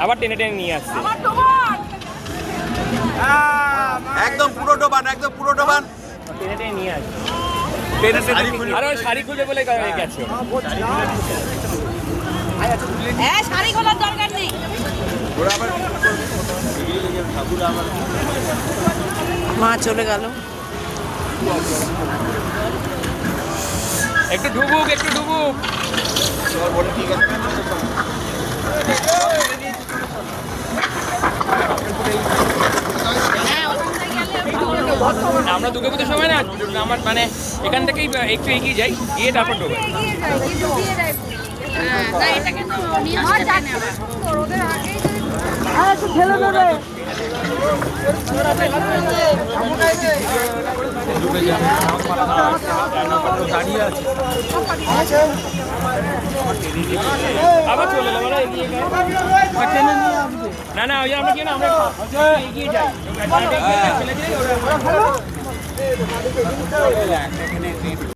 আবার টেনে টেনে নিয়ে আসছে। একদম পুরো ডোবান, একদম পুরো ডোবান। টেনে টেনে নিয়ে আসছে। আর ওই শাড়ি খুলবে বলে গেছে। হ্যাঁ, শাড়ি খোলার দরকার নেই। মা চলে গেল। একটু ঢুকুক, একটু ঢুকুক। আমরা দুর্গা পুজোর সময় না আমার মানে এখান থেকেই একটু এগিয়ে যাই, গিয়ে তারপর ঢোকাই। আবার চলে এলো, বলো এগিয়ে গেল। না না, ওই আমরা কি না, আমরা এগিয়ে যাই, ছেলে